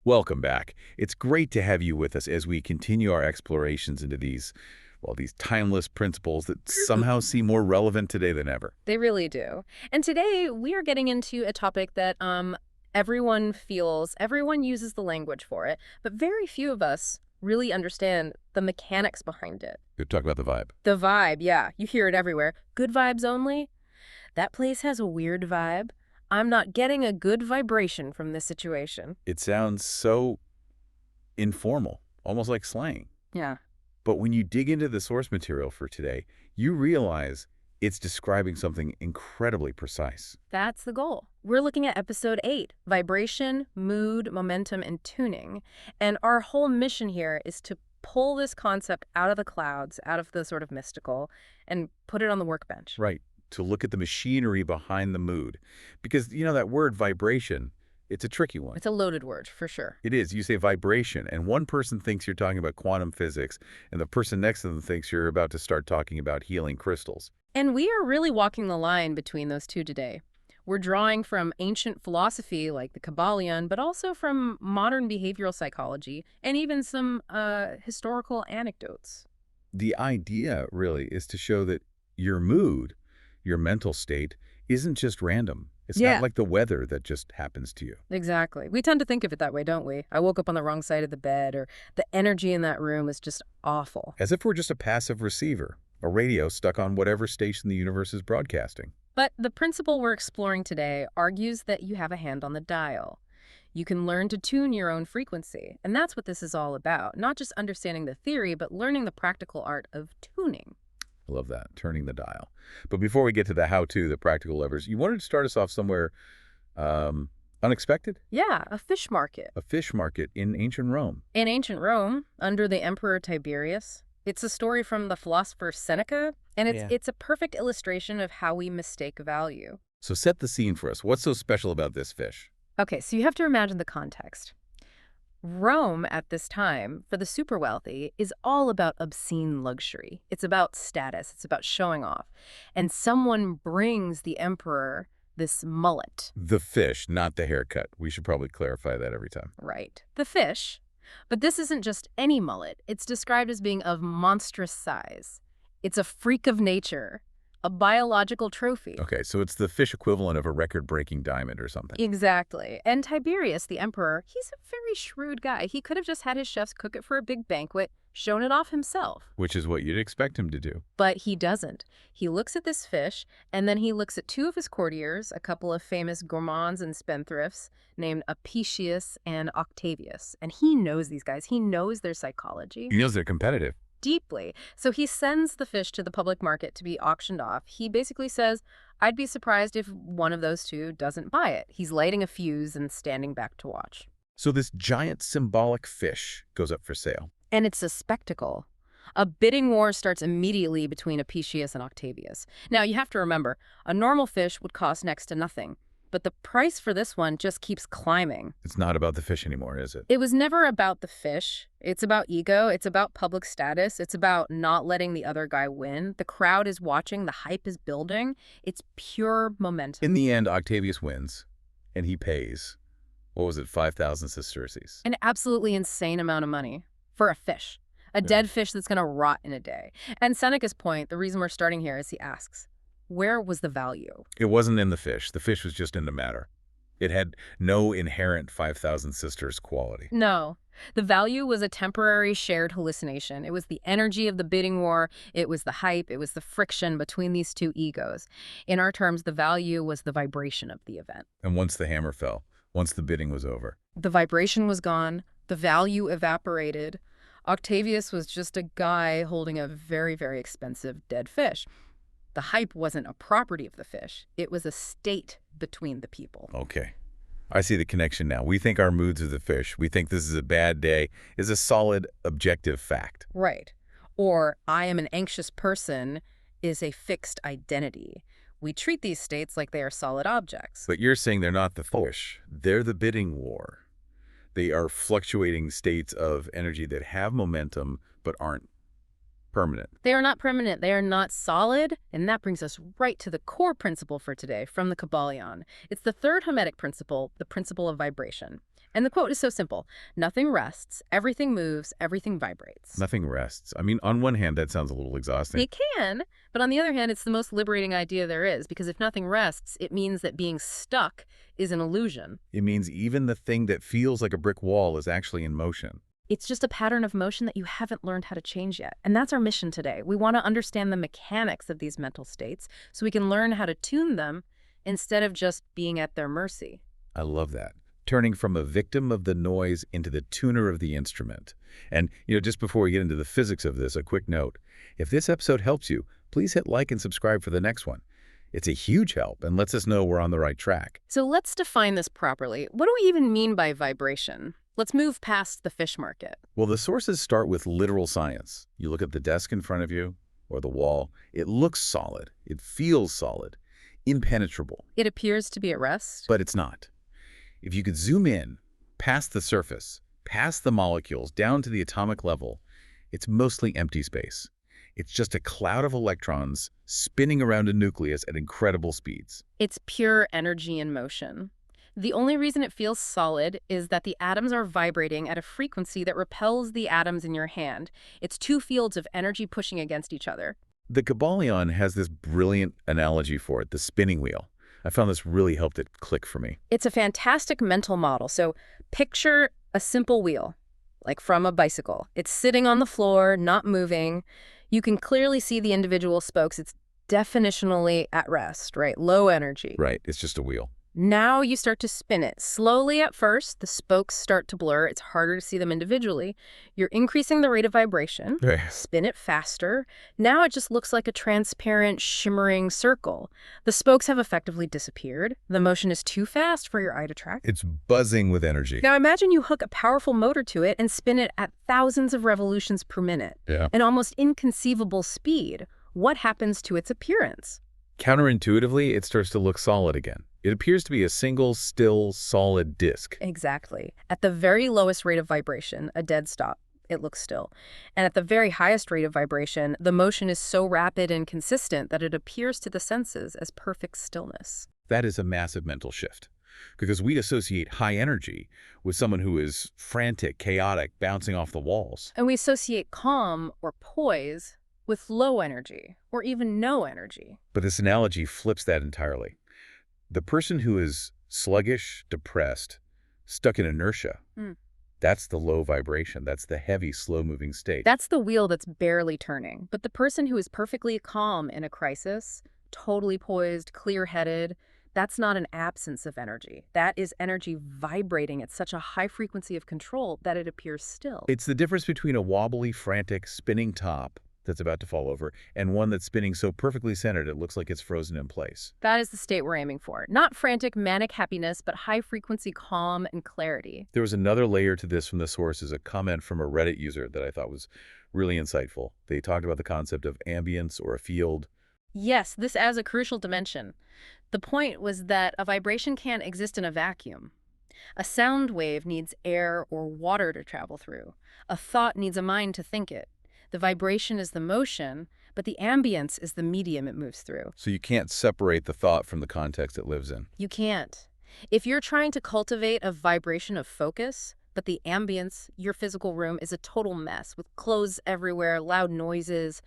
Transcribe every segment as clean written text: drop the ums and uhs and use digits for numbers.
Welcome back. It's great to have you with us as we continue our explorations into these timeless principles that somehow seem more relevant today than ever. They really do. And today we are getting into a topic that everyone feels, everyone uses the language for it, but very few of us really understand the mechanics behind it. We talk about the vibe. The vibe, yeah, you hear it everywhere. Good vibes only. That place has a weird vibe. I'm not getting a good vibration from this situation. It sounds so informal, almost like slang. Yeah. But when you dig into the source material for today, you realize it's describing something incredibly precise. That's the goal. We're looking at episode 8, vibration, mood, momentum, and tuning. And our whole mission here is to pull this concept out of the clouds, out of the sort of mystical, and put it on the workbench. Right. To look at the machinery behind the mood. Because, that word vibration, it's a tricky one. It's a loaded word, for sure. It is. You say vibration, and one person thinks you're talking about quantum physics, and the person next to them thinks you're about to start talking about healing crystals. And we are really walking the line between those two today. We're drawing from ancient philosophy like the Kybalion, but also from modern behavioral psychology and even some historical anecdotes. The idea, really, is to show that your mood, your mental state, isn't just random. It's not like the weather that just happens to you. Exactly. We tend to think of it that way, don't we? I woke up on the wrong side of the bed, or the energy in that room is just awful. As if we're just a passive receiver, a radio stuck on whatever station the universe is broadcasting. But the principle we're exploring today argues that you have a hand on the dial. You can learn to tune your own frequency, and that's what this is all about. Not just understanding the theory, but learning the practical art of tuning. I love that, turning the dial. But before we get to the how-to, the practical levers, you wanted to start us off somewhere unexpected? Yeah, a fish market. A fish market in ancient Rome. In ancient Rome, under the Emperor Tiberius. It's a story from the philosopher Seneca, and it's a perfect illustration of how we mistake value. So set the scene for us. What's so special about this fish? Okay, so you have to imagine the context. Rome at this time, for the super wealthy, is all about obscene luxury. It's about status. It's about showing off. And someone brings the emperor this mullet. The fish, not the haircut. We should probably clarify that every time. Right. The fish. But this isn't just any mullet. It's described as being of monstrous size. It's a freak of nature. A biological trophy. Okay, so it's the fish equivalent of a record-breaking diamond or something. Exactly. And Tiberius, the emperor, he's a very shrewd guy. He could have just had his chefs cook it for a big banquet, shown it off himself. Which is what you'd expect him to do. But he doesn't. He looks at this fish, and then he looks at two of his courtiers, a couple of famous gourmands and spendthrifts, named Apicius and Octavius. And he knows these guys. He knows their psychology. He knows they're competitive. Deeply. So he sends the fish to the public market to be auctioned off. He basically says, I'd be surprised if one of those two doesn't buy it. He's lighting a fuse and standing back to watch. So this giant symbolic fish goes up for sale. And it's a spectacle. A bidding war starts immediately between Apicius and Octavius. Now, you have to remember, a normal fish would cost next to nothing. But the price for this one just keeps climbing. It's not about the fish anymore, is it? It was never about the fish. It's about ego. It's about public status. It's about not letting the other guy win. The crowd is watching. The hype is building. It's pure momentum. In the end, Octavius wins, and he pays, what was it, 5,000 sesterces? An absolutely insane amount of money for a fish. A dead fish that's going to rot in a day. And Seneca's point, the reason we're starting here, is he asks, where was the value? It wasn't in the fish. The fish was just in the matter. It had no inherent 5,000 sisters quality. No. The value was a temporary shared hallucination. It was the energy of the bidding war. It was the hype. It was the friction between these two egos. In our terms, the value was the vibration of the event. And once the hammer fell, once the bidding was over, the vibration was gone. The value evaporated. Octavius was just a guy holding a very, very expensive dead fish. The hype wasn't a property of the fish. It was a state between the people. Okay. I see the connection now. We think our moods are the fish. We think this is a bad day is a solid, objective fact. Right. Or I am an anxious person is a fixed identity. We treat these states like they are solid objects. But you're saying they're not the fish. They're the bidding war. They are fluctuating states of energy that have momentum but aren't permanent. They are not permanent. They are not solid. And that brings us right to the core principle for today from the Kybalion. It's the third Hermetic principle, the principle of vibration. And the quote is so simple. Nothing rests, everything moves, everything vibrates. Nothing rests. I mean, on one hand, that sounds a little exhausting. It can, but on the other hand, it's the most liberating idea there is, because if nothing rests, it means that being stuck is an illusion. It means even the thing that feels like a brick wall is actually in motion. It's just a pattern of motion that you haven't learned how to change yet. And that's our mission today. We want to understand the mechanics of these mental states so we can learn how to tune them instead of just being at their mercy. I love that. Turning from a victim of the noise into the tuner of the instrument. And, just before we get into the physics of this, a quick note. If this episode helps you, please hit like and subscribe for the next one. It's a huge help and lets us know we're on the right track. So let's define this properly. What do we even mean by vibration? Let's move past the fish market. Well, the sources start with literal science. You look at the desk in front of you or the wall. It looks solid. It feels solid. Impenetrable. It appears to be at rest. But it's not. If you could zoom in, past the surface, past the molecules, down to the atomic level, it's mostly empty space. It's just a cloud of electrons spinning around a nucleus at incredible speeds. It's pure energy in motion. The only reason it feels solid is that the atoms are vibrating at a frequency that repels the atoms in your hand. It's two fields of energy pushing against each other. The Kybalion has this brilliant analogy for it, the spinning wheel. I found this really helped it click for me. It's a fantastic mental model. So picture a simple wheel, like from a bicycle. It's sitting on the floor, not moving. You can clearly see the individual spokes. It's definitionally at rest, right? Low energy. Right, it's just a wheel. Now you start to spin it. Slowly at first, the spokes start to blur. It's harder to see them individually. You're increasing the rate of vibration. Spin it faster. Now it just looks like a transparent, shimmering circle. The spokes have effectively disappeared. The motion is too fast for your eye to track. It's buzzing with energy. Now imagine you hook a powerful motor to it and spin it at thousands of revolutions per minute. Yeah. An almost inconceivable speed. What happens to its appearance? Counterintuitively, it starts to look solid again. It appears to be a single, still, solid disk. Exactly. At the very lowest rate of vibration, a dead stop, it looks still. And at the very highest rate of vibration, the motion is so rapid and consistent that it appears to the senses as perfect stillness. That is a massive mental shift. Because we associate high energy with someone who is frantic, chaotic, bouncing off the walls. And we associate calm or poise with low energy, or even no energy. But this analogy flips that entirely. The person who is sluggish, depressed, stuck in inertia, that's the low vibration. That's the heavy, slow-moving state. That's the wheel that's barely turning. But the person who is perfectly calm in a crisis, totally poised, clear-headed, that's not an absence of energy. That is energy vibrating at such a high frequency of control that it appears still. It's the difference between a wobbly, frantic, spinning top that's about to fall over and one that's spinning so perfectly centered it looks like it's frozen in place. That is the state we're aiming for. Not frantic, manic happiness, but high-frequency calm and clarity. There was another layer to this from the sources, a comment from a Reddit user that I thought was really insightful. They talked about the concept of ambience or a field. Yes, this adds a crucial dimension. The point was that a vibration can't exist in a vacuum. A sound wave needs air or water to travel through. A thought needs a mind to think it. The vibration is the motion, but the ambience is the medium it moves through. So you can't separate the thought from the context it lives in. You can't. If you're trying to cultivate a vibration of focus, but the ambience, your physical room, is a total mess with clothes everywhere, loud noises,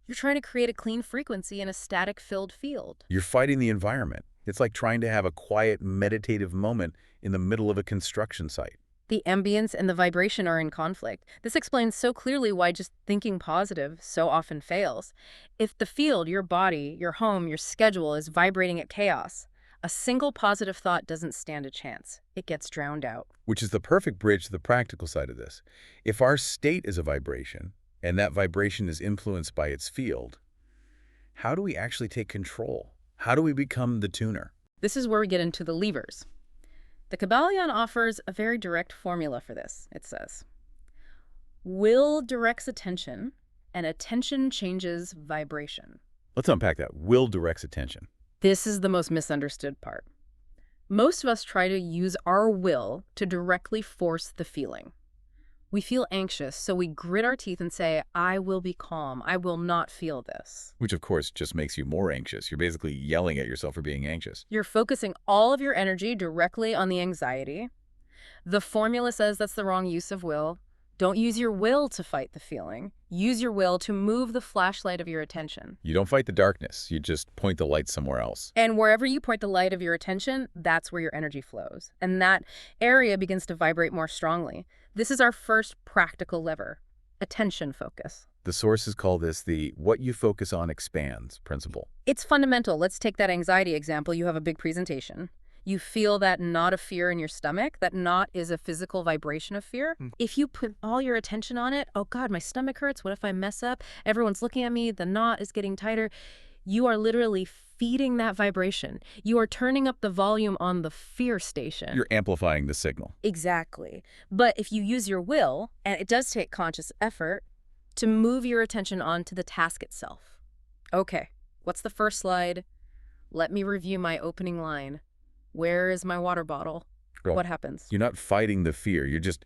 you're trying to create a clean frequency in a static-filled field. You're fighting the environment. It's like trying to have a quiet, meditative moment in the middle of a construction site. The ambience and the vibration are in conflict. This explains so clearly why just thinking positive so often fails. If the field, your body, your home, your schedule is vibrating at chaos, a single positive thought doesn't stand a chance. It gets drowned out. Which is the perfect bridge to the practical side of this. If our state is a vibration, and that vibration is influenced by its field, how do we actually take control? How do we become the tuner? This is where we get into the levers. The Kybalion offers a very direct formula for this. It says, will directs attention, and attention changes vibration. Let's unpack that. Will directs attention. This is the most misunderstood part. Most of us try to use our will to directly force the feeling. We feel anxious, so we grit our teeth and say, I will be calm. I will not feel this. Which, of course, just makes you more anxious. You're basically yelling at yourself for being anxious. You're focusing all of your energy directly on the anxiety. The formula says that's the wrong use of will. Don't use your will to fight the feeling. Use your will to move the flashlight of your attention. You don't fight the darkness. You just point the light somewhere else. And wherever you point the light of your attention, that's where your energy flows. And that area begins to vibrate more strongly. This is our first practical lever, attention focus. The sources call this the what you focus on expands principle. It's fundamental. Let's take that anxiety example. You have a big presentation. You feel that knot of fear in your stomach. That knot is a physical vibration of fear. If you put all your attention on it, oh God, my stomach hurts. What if I mess up? Everyone's looking at me. The knot is getting tighter. You are literally feeding that vibration. You are turning up the volume on the fear station. You're amplifying the signal. Exactly. But if you use your will, and it does take conscious effort, to move your attention onto the task itself. Okay, what's the first slide? Let me review my opening line. Where is my water bottle? Well, what happens? You're not fighting the fear. You're just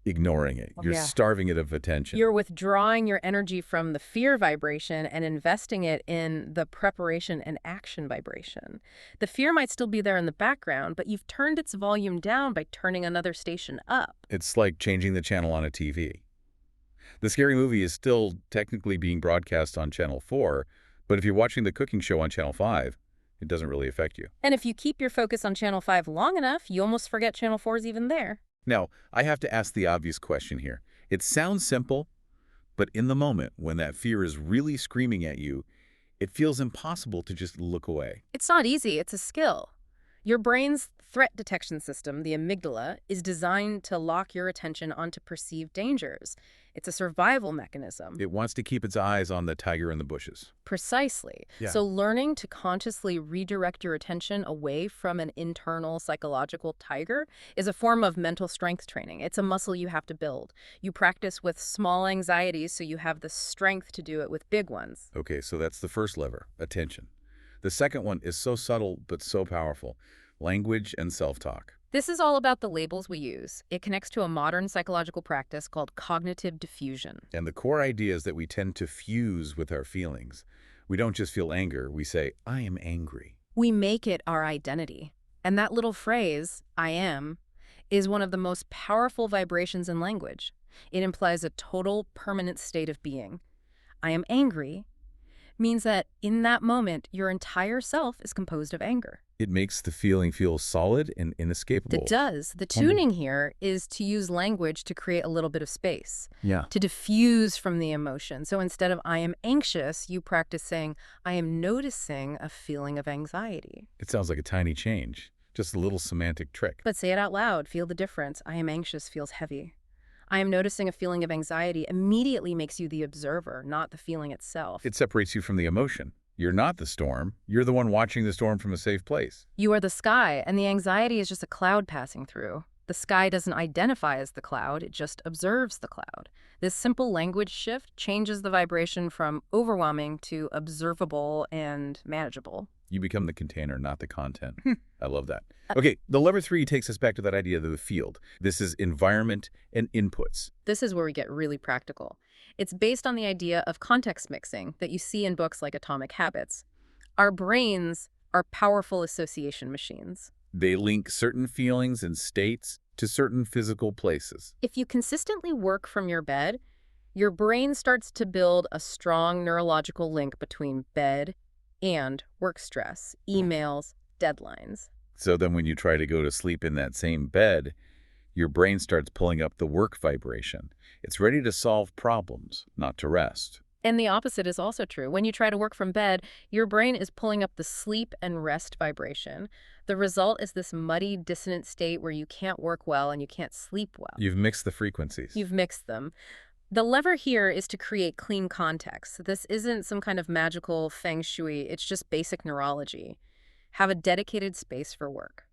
ignoring it. You're starving it of attention. You're withdrawing your energy from the fear vibration and investing it in the preparation and action vibration. The fear might still be there in the background, but you've turned its volume down by turning another station up. It's like changing the channel on a TV. The scary movie is still technically being broadcast on Channel 4, but if you're watching the cooking show on Channel 5, it doesn't really affect you. And if you keep your focus on Channel 5 long enough, you almost forget Channel 4 is even there. Now, I have to ask the obvious question here. It sounds simple, but in the moment when that fear is really screaming at you, it feels impossible to just look away. It's not easy, it's a skill. Your brain's threat detection system, the amygdala, is designed to lock your attention onto perceived dangers. It's a survival mechanism. It wants to keep its eyes on the tiger in the bushes. Precisely. Yeah. So learning to consciously redirect your attention away from an internal psychological tiger is a form of mental strength training. It's a muscle you have to build. You practice with small anxieties so you have the strength to do it with big ones. Okay, so that's the first lever, attention. The second one is so subtle but so powerful, language and self-talk. This is all about the labels we use. It connects to a modern psychological practice called cognitive diffusion. And the core idea is that we tend to fuse with our feelings. We don't just feel anger, we say, I am angry. We make it our identity. And that little phrase, I am, is one of the most powerful vibrations in language. It implies a total, permanent state of being. I am angry means that in that moment, your entire self is composed of anger. It makes the feeling feel solid and inescapable. It does. The tuning here is to use language to create a little bit of space, to diffuse from the emotion. So instead of I am anxious, you practice saying, I am noticing a feeling of anxiety. It sounds like a tiny change, just a little semantic trick. But say it out loud. Feel the difference. I am anxious feels heavy. I am noticing a feeling of anxiety immediately makes you the observer, not the feeling itself. It separates you from the emotion. You're not the storm. You're the one watching the storm from a safe place. You are the sky, and the anxiety is just a cloud passing through. The sky doesn't identify as the cloud, it just observes the cloud. This simple language shift changes the vibration from overwhelming to observable and manageable. You become the container, not the content. I love that. Okay, the lever 3 takes us back to that idea of the field. This is environment and inputs. This is where we get really practical. It's based on the idea of context mixing that you see in books like Atomic Habits. Our brains are powerful association machines. They link certain feelings and states to certain physical places. If you consistently work from your bed, your brain starts to build a strong neurological link between bed and work stress, emails, deadlines. So then when you try to go to sleep in that same bed, your brain starts pulling up the work vibration. It's ready to solve problems, not to rest. And the opposite is also true. When you try to work from bed, your brain is pulling up the sleep and rest vibration. The result is this muddy, dissonant state where you can't work well and you can't sleep well. You've mixed the frequencies. You've mixed them. The lever here is to create clean context. This isn't some kind of magical feng shui. It's just basic neurology. Have a dedicated space for work.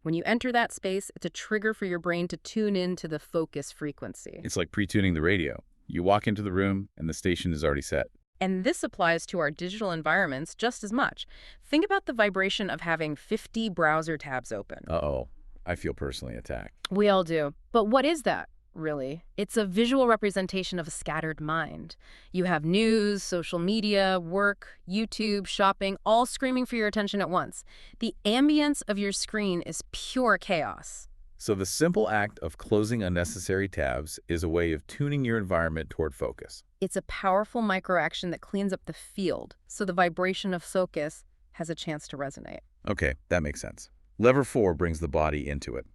When you enter that space, it's a trigger for your brain to tune into the focus frequency. It's like pre-tuning the radio. You walk into the room and the station is already set. And this applies to our digital environments just as much. Think about the vibration of having 50 browser tabs open. Uh-oh, I feel personally attacked. We all do. But what is that, really? It's a visual representation of a scattered mind. You have news, social media, work, YouTube, shopping, all screaming for your attention at once. The ambience of your screen is pure chaos. So the simple act of closing unnecessary tabs is a way of tuning your environment toward focus. It's a powerful microaction that cleans up the field, so the vibration of focus has a chance to resonate. Okay, that makes sense. Lever 4 brings the body into it.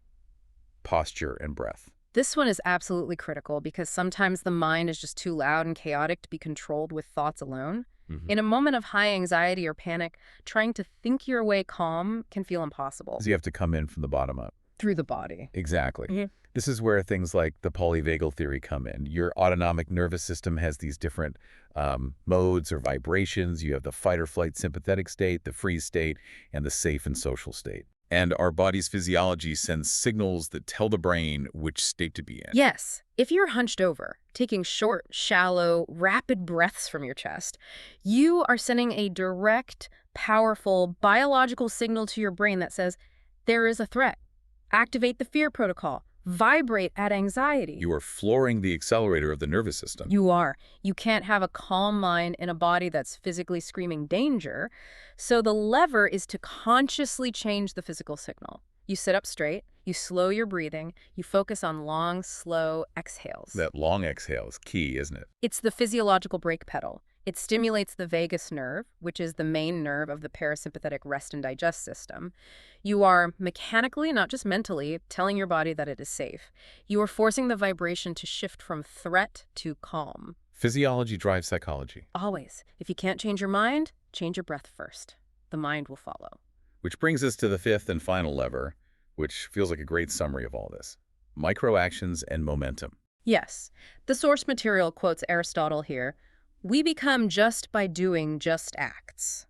Posture and breath. This one is absolutely critical because sometimes the mind is just too loud and chaotic to be controlled with thoughts alone. In a moment of high anxiety or panic, trying to think your way calm can feel impossible. So you have to come in from the bottom up. Through the body. Exactly. This is where things like the polyvagal theory come in. Your autonomic nervous system has these different modes or vibrations. You have the fight or flight sympathetic state, the freeze state, and the safe and social state. And our body's physiology sends signals that tell the brain which state to be in. Yes, if you're hunched over, taking short, shallow, rapid breaths from your chest, you are sending a direct, powerful, biological signal to your brain that says, there is a threat. Activate the fear protocol. Vibrate at anxiety. You are flooring the accelerator of the nervous system. You are. You can't have a calm mind in a body that's physically screaming danger. So the lever is to consciously change the physical signal. You sit up straight, you slow your breathing, you focus on long, slow exhales. That long exhale is key, isn't it? It's the physiological brake pedal. It stimulates the vagus nerve, which is the main nerve of the parasympathetic rest and digest system. You are mechanically, not just mentally, telling your body that it is safe. You are forcing the vibration to shift from threat to calm. Physiology drives psychology. Always. If you can't change your mind, change your breath first. The mind will follow. Which brings us to the fifth and final lever, which feels like a great summary of all this. Microactions and momentum. Yes. The source material quotes Aristotle here. We become just by doing just acts.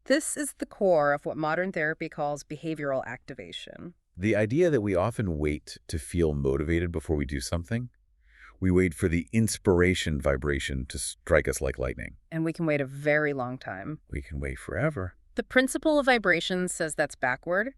This is the core of what modern therapy calls behavioral activation. The idea that we often wait to feel motivated before we do something. We wait for the inspiration vibration to strike us like lightning. And we can wait a very long time. We can wait forever. The principle of vibration says that's backward.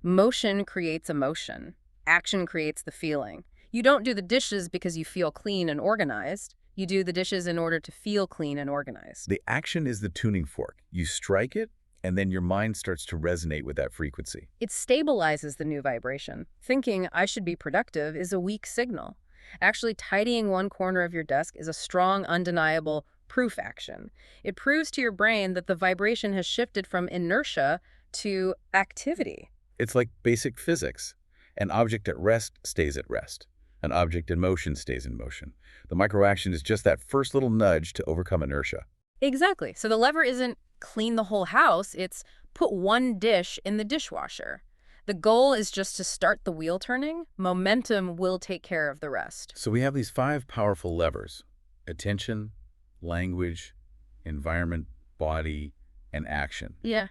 Motion creates emotion. Action creates the feeling. You don't do the dishes because you feel clean and organized. You do the dishes in order to feel clean and organized. The action is the tuning fork. You strike it, and then your mind starts to resonate with that frequency. It stabilizes the new vibration. Thinking, I should be productive, is a weak signal. Actually, tidying one corner of your desk is a strong, undeniable proof action. It proves to your brain that the vibration has shifted from inertia to activity. It's like basic physics. An object at rest stays at rest. An object in motion stays in motion. The microaction is just that first little nudge to overcome inertia. Exactly. So the lever isn't clean the whole house, it's put one dish in the dishwasher. The goal is just to start the wheel turning. Momentum will take care of the rest. So we have these 5 powerful levers: attention, language, environment, body, and action. Yeah.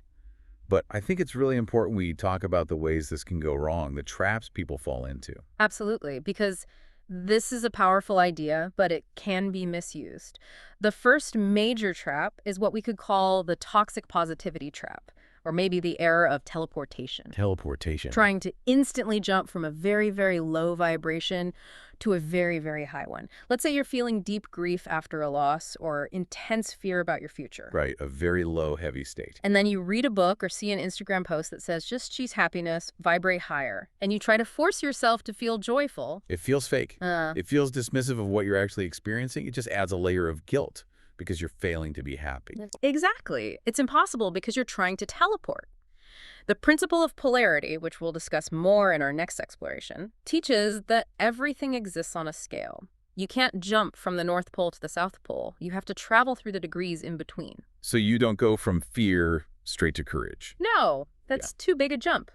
But I think it's really important we talk about the ways this can go wrong, the traps people fall into. Absolutely, because this is a powerful idea, but it can be misused. The first major trap is what we could call the toxic positivity trap, or maybe the error of teleportation. Teleportation. Trying to instantly jump from a very, very low vibration to a very, very high one. Let's say you're feeling deep grief after a loss or intense fear about your future. Right, a very low, heavy state. And then you read a book or see an Instagram post that says, just choose happiness, vibrate higher. And you try to force yourself to feel joyful. It feels fake. It feels dismissive of what you're actually experiencing. It just adds a layer of guilt because you're failing to be happy. Exactly. It's impossible because you're trying to teleport. The principle of polarity, which we'll discuss more in our next exploration, teaches that everything exists on a scale. You can't jump from the North Pole to the South Pole. You have to travel through the degrees in between. So you don't go from fear straight to courage. No, that's too big a jump.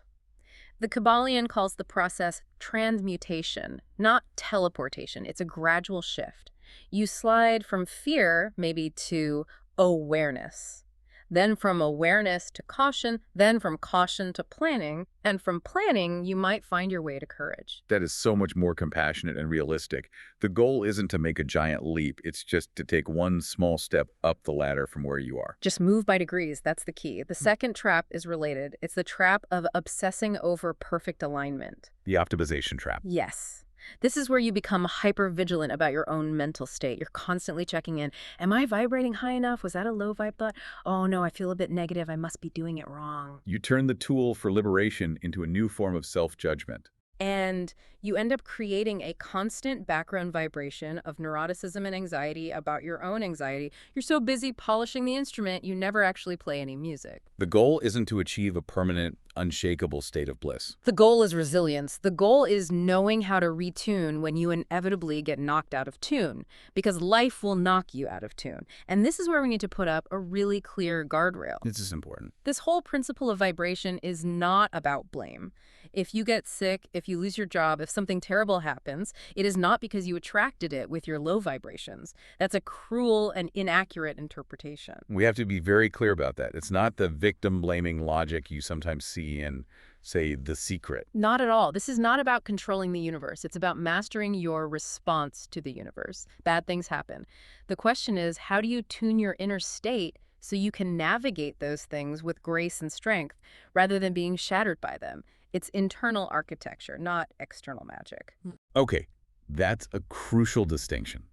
The Kybalion calls the process transmutation, not teleportation. It's a gradual shift. You slide from fear, maybe, to awareness. Then from awareness to caution, then from caution to planning, and from planning, you might find your way to courage. That is so much more compassionate and realistic. The goal isn't to make a giant leap. It's just to take one small step up the ladder from where you are. Just move by degrees. That's the key. The second trap is related. It's the trap of obsessing over perfect alignment. The optimization trap. Yes. This is where you become hyper-vigilant about your own mental state. You're constantly checking in. Am I vibrating high enough? Was that a low vibe thought? Oh no, I feel a bit negative. I must be doing it wrong. You turn the tool for liberation into a new form of self-judgment. And you end up creating a constant background vibration of neuroticism and anxiety about your own anxiety. You're so busy polishing the instrument, you never actually play any music. The goal isn't to achieve a permanent, unshakable state of bliss. The goal is resilience. The goal is knowing how to retune when you inevitably get knocked out of tune, because life will knock you out of tune. And this is where we need to put up a really clear guardrail. This is important. This whole principle of vibration is not about blame. If you get sick, if you lose your job, if something terrible happens, it is not because you attracted it with your low vibrations. That's a cruel and inaccurate interpretation. We have to be very clear about that. It's not the victim-blaming logic you sometimes see in, say, The Secret. Not at all. This is not about controlling the universe. It's about mastering your response to the universe. Bad things happen. The question is, how do you tune your inner state so you can navigate those things with grace and strength rather than being shattered by them? It's internal architecture, not external magic. Okay, that's a crucial distinction.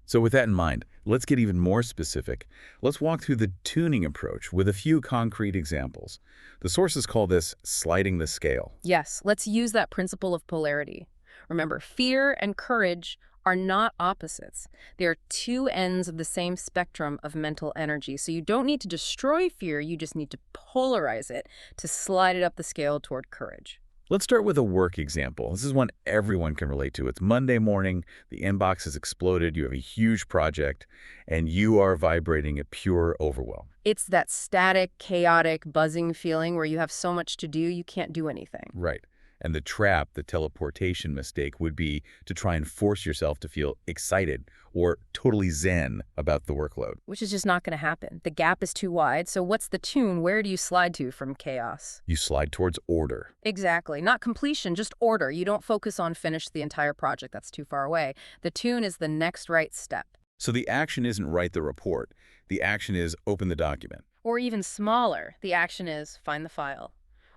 So with that in mind, let's get even more specific. Let's walk through the tuning approach with a few concrete examples. The sources call this sliding the scale. Yes, let's use that principle of polarity. Remember, fear and courage are not opposites. They are two ends of the same spectrum of mental energy. So you don't need to destroy fear, you just need to polarize it to slide it up the scale toward courage. Let's start with a work example. This is one everyone can relate to. It's Monday morning, the inbox has exploded, you have a huge project, and you are vibrating at pure overwhelm. It's that static, chaotic, buzzing feeling where you have so much to do, you can't do anything. Right. And the trap, the teleportation mistake, would be to try and force yourself to feel excited or totally zen about the workload. Which is just not going to happen. The gap is too wide, so what's the tune? Where do you slide to from chaos? You slide towards order. Exactly. Not completion, just order. You don't focus on finish the entire project. That's too far away. The tune is the next right step. So the action isn't write the report. The action is open the document. Or even smaller, the action is find the file.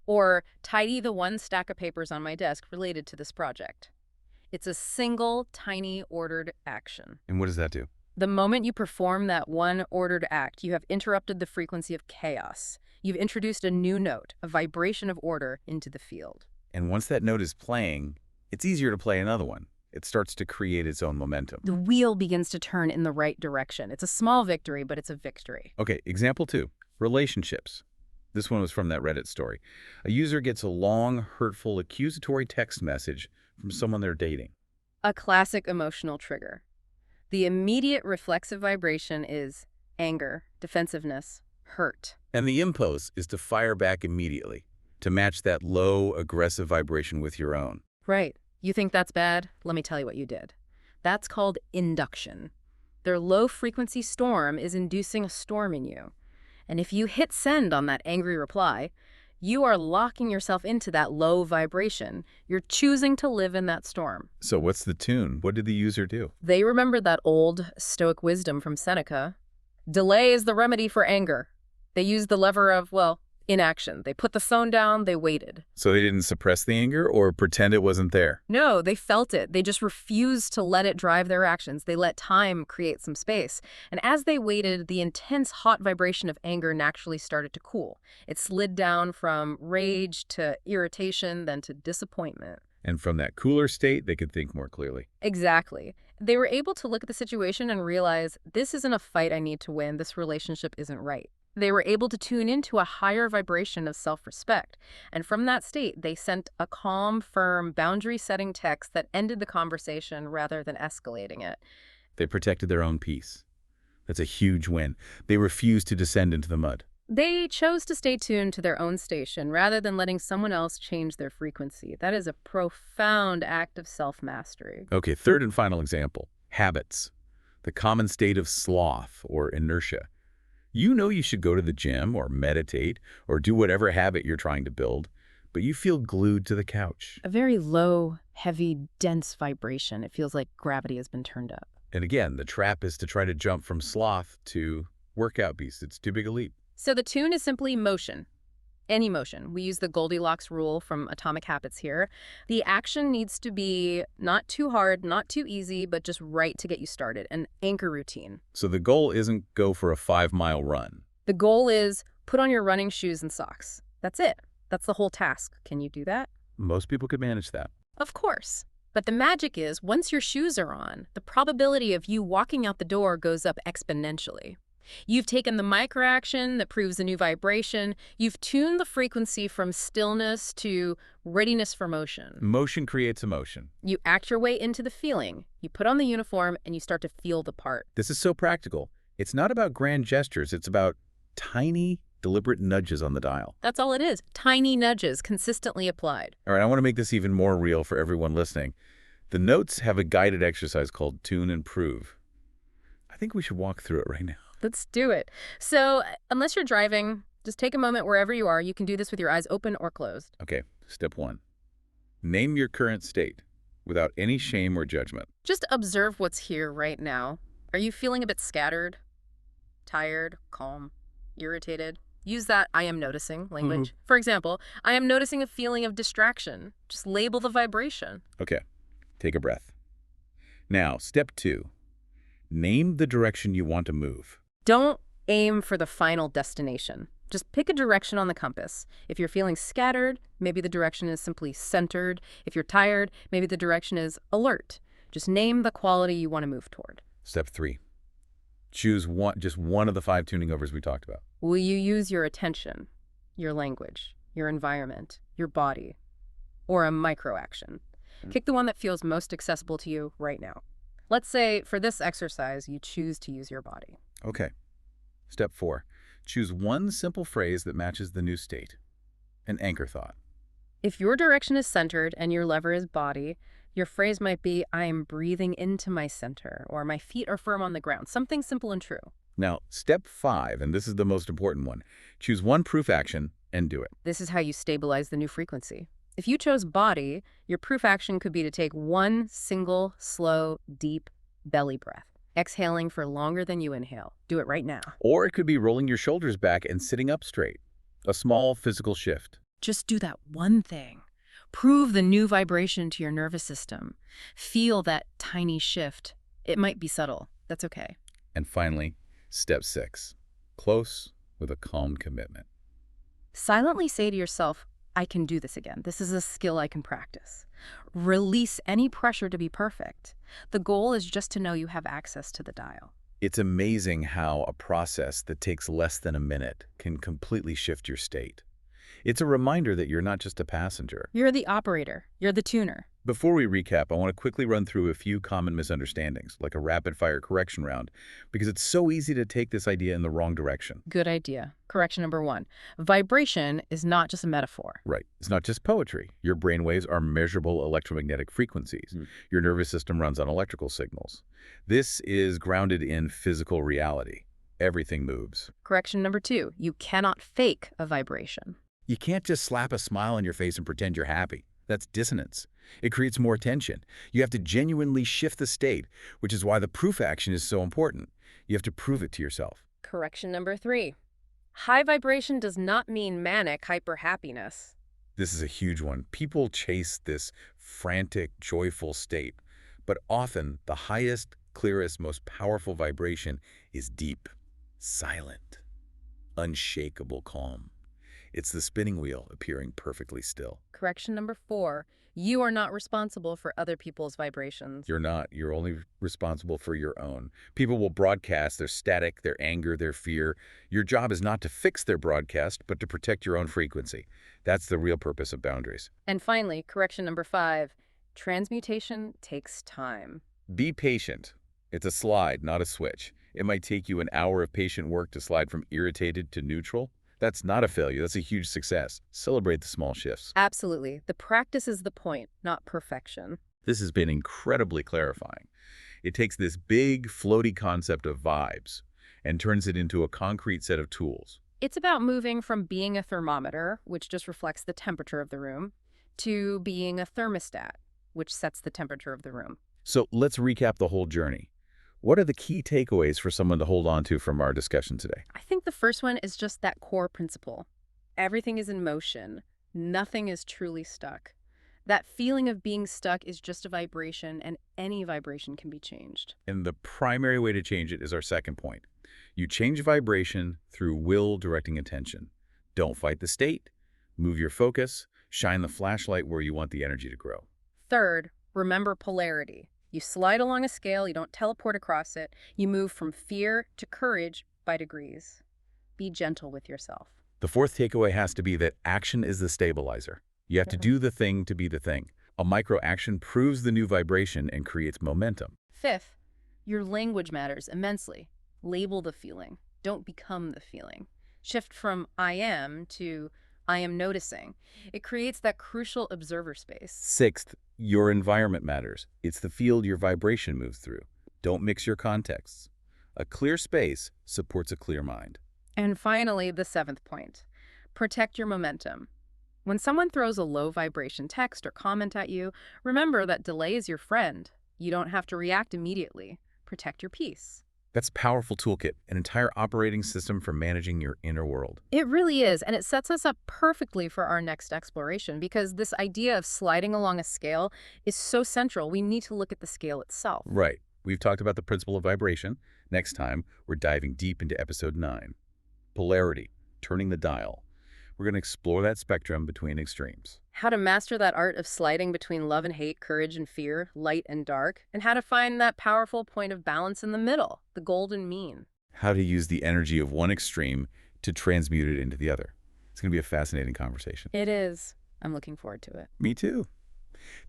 Or tidy the one stack of papers on my desk related to this project. It's a single, tiny, ordered action. And what does that do? The moment you perform that one ordered act, you have interrupted the frequency of chaos. You've introduced a new note, a vibration of order into the field. And once that note is playing, it's easier to play another one. It starts to create its own momentum. The wheel begins to turn in the right direction. It's a small victory, but it's a victory. Okay, example 2, relationships. This one was from that Reddit story. A user gets a long, hurtful, accusatory text message from someone they're dating. A classic emotional trigger. The immediate reflexive vibration is anger, defensiveness, hurt. And the impulse is to fire back immediately, to match that low, aggressive vibration with your own. Right. You think that's bad? Let me tell you what you did. That's called induction. Their low-frequency storm is inducing a storm in you. And if you hit send on that angry reply, you are locking yourself into that low vibration. You're choosing to live in that storm. So what's the tune? What did the user do? They remembered that old Stoic wisdom from Seneca. Delay is the remedy for anger. They used the lever of, well, inaction. They put the phone down, they waited. So they didn't suppress the anger or pretend it wasn't there? No, they felt it. They just refused to let it drive their actions. They let time create some space. And as they waited, the intense hot vibration of anger naturally started to cool. It slid down from rage to irritation, then to disappointment. And from that cooler state, they could think more clearly. Exactly. They were able to look at the situation and realize, this isn't a fight I need to win. This relationship isn't right. They were able to tune into a higher vibration of self-respect. And from that state, they sent a calm, firm, boundary-setting text that ended the conversation rather than escalating it. They protected their own peace. That's a huge win. They refused to descend into the mud. They chose to stay tuned to their own station rather than letting someone else change their frequency. That is a profound act of self-mastery. Okay, third and final example, habits. The common state of sloth or inertia. You know you should go to the gym or meditate or do whatever habit you're trying to build, but you feel glued to the couch. A very low, heavy, dense vibration. It feels like gravity has been turned up. And again, the trap is to try to jump from sloth to workout beast. It's too big a leap. So the tune is simply motion. Any motion. We use the Goldilocks rule from Atomic Habits here. The action needs to be not too hard, not too easy, but just right to get you started, an anchor routine. So the goal isn't go for a 5-mile run. The goal is put on your running shoes and socks. That's it. That's the whole task. Can you do that? Most people could manage that. Of course. But the magic is, once your shoes are on, the probability of you walking out the door goes up exponentially. You've taken the microaction that proves a new vibration. You've tuned the frequency from stillness to readiness for motion. Motion creates emotion. You act your way into the feeling. You put on the uniform and you start to feel the part. This is so practical. It's not about grand gestures. It's about tiny, deliberate nudges on the dial. That's all it is. Tiny nudges consistently applied. All right, I want to make this even more real for everyone listening. The notes have a guided exercise called Tune and Prove. I think we should walk through it right now. Let's do it. So, unless you're driving, just take a moment wherever you are. You can do this with your eyes open or closed. Okay, step 1. Name your current state without any shame or judgment. Just observe what's here right now. Are you feeling a bit scattered, tired, calm, irritated? Use that I am noticing language. For example, I am noticing a feeling of distraction. Just label the vibration. Okay, take a breath. Now, step 2. Name the direction you want to move. Don't aim for the final destination. Just pick a direction on the compass. If you're feeling scattered, maybe the direction is simply centered. If you're tired, maybe the direction is alert. Just name the quality you want to move toward. Step 3. Choose just one of the 5 tuning overs we talked about. Will you use your attention, your language, your environment, your body, or a micro-action? Pick the one that feels most accessible to you right now. Let's say, for this exercise, you choose to use your body. Okay. Step 4. Choose one simple phrase that matches the new state. An anchor thought. If your direction is centered and your lever is body, your phrase might be, I am breathing into my center, or my feet are firm on the ground. Something simple and true. Now, step 5, and this is the most important one. Choose one proof action and do it. This is how you stabilize the new frequency. If you chose body, your proof action could be to take one single, slow, deep belly breath, exhaling for longer than you inhale. Do it right now. Or it could be rolling your shoulders back and sitting up straight. A small physical shift. Just do that one thing. Prove the new vibration to your nervous system. Feel that tiny shift. It might be subtle. That's okay. And finally, step 6. Close with a calm commitment. Silently say to yourself, I can do this again. This is a skill I can practice. Release any pressure to be perfect. The goal is just to know you have access to the dial. It's amazing how a process that takes less than a minute can completely shift your state. It's a reminder that you're not just a passenger. You're the operator. You're the tuner. Before we recap, I want to quickly run through a few common misunderstandings, like a rapid-fire correction round, because it's so easy to take this idea in the wrong direction. Good idea. Correction number 1. Vibration is not just a metaphor. Right. It's not just poetry. Your brainwaves are measurable electromagnetic frequencies. Your nervous system runs on electrical signals. This is grounded in physical reality. Everything moves. Correction number 2. You cannot fake a vibration. You can't just slap a smile on your face and pretend you're happy. That's dissonance. It creates more tension. You have to genuinely shift the state, which is why the proof action is so important. You have to prove it to yourself. Correction number 3. High vibration does not mean manic hyper-happiness. This is a huge one. People chase this frantic, joyful state, but often the highest, clearest, most powerful vibration is deep, silent, unshakable calm. It's the spinning wheel appearing perfectly still. Correction number 4. You are not responsible for other people's vibrations. You're not. You're only responsible for your own. People will broadcast their static, their anger, their fear. Your job is not to fix their broadcast, but to protect your own frequency. That's the real purpose of boundaries. And finally, correction number 5. Transmutation takes time. Be patient. It's a slide, not a switch. It might take you an hour of patient work to slide from irritated to neutral. That's not a failure. That's a huge success. Celebrate the small shifts. Absolutely. The practice is the point, not perfection. This has been incredibly clarifying. It takes this big, floaty concept of vibes and turns it into a concrete set of tools. It's about moving from being a thermometer, which just reflects the temperature of the room, to being a thermostat, which sets the temperature of the room. So let's recap the whole journey. What are the key takeaways for someone to hold on to from our discussion today? I think the first one is just that core principle. Everything is in motion. Nothing is truly stuck. That feeling of being stuck is just a vibration, and any vibration can be changed. And the primary way to change it is our second point. You change vibration through will directing attention. Don't fight the state. Move your focus. Shine the flashlight where you want the energy to grow. Third, remember polarity. You slide along a scale, you don't teleport across it. You move from fear to courage by degrees. Be gentle with yourself. The fourth takeaway has to be that action is the stabilizer. You have to do the thing to be the thing. A micro-action proves the new vibration and creates momentum. Fifth, your language matters immensely. Label the feeling. Don't become the feeling. Shift from I am to I am noticing. It creates that crucial observer space. Sixth, your environment matters. It's the field your vibration moves through. Don't mix your contexts. A clear space supports a clear mind. And finally, the seventh point. Protect your momentum. When someone throws a low vibration text or comment at you, remember that delay is your friend. You don't have to react immediately. Protect your peace. That's a powerful toolkit, an entire operating system for managing your inner world. It really is, and it sets us up perfectly for our next exploration because this idea of sliding along a scale is so central. We need to look at the scale itself. Right. We've talked about the principle of vibration. Next time, we're diving deep into episode 9. Polarity, turning the dial. We're going to explore that spectrum between extremes. How to master that art of sliding between love and hate, courage and fear, light and dark, and how to find that powerful point of balance in the middle, the golden mean. How to use the energy of one extreme to transmute it into the other. It's going to be a fascinating conversation. It is. I'm looking forward to it. Me too.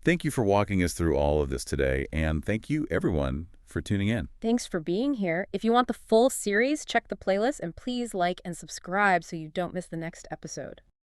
Thank you for walking us through all of this today, and thank you, everyone, for tuning in. Thanks for being here. If you want the full series, check the playlist, and please like and subscribe so you don't miss the next episode.